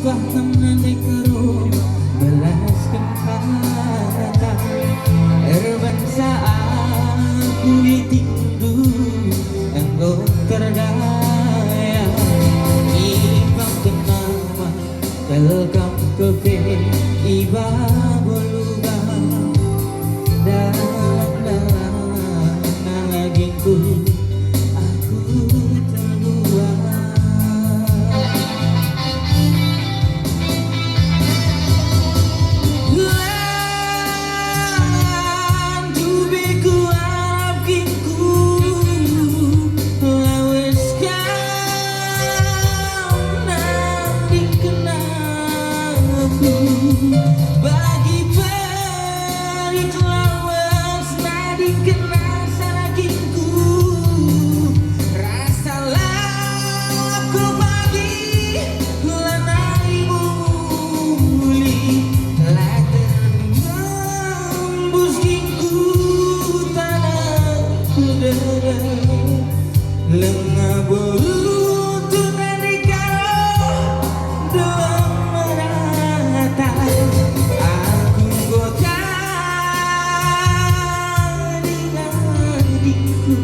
paham nenek karo belaskan kata erbangsa aku ditinggu engkau terdaya ibang kenapa telkam kepe iba boluga dalam nalaginku aku terluar bagi perik lawas nadi kena saraginku rasalah aku bagi lanai muli telah terembus gingku tanah udara lengah berutuh dari kau doang merata aku goda di nadiku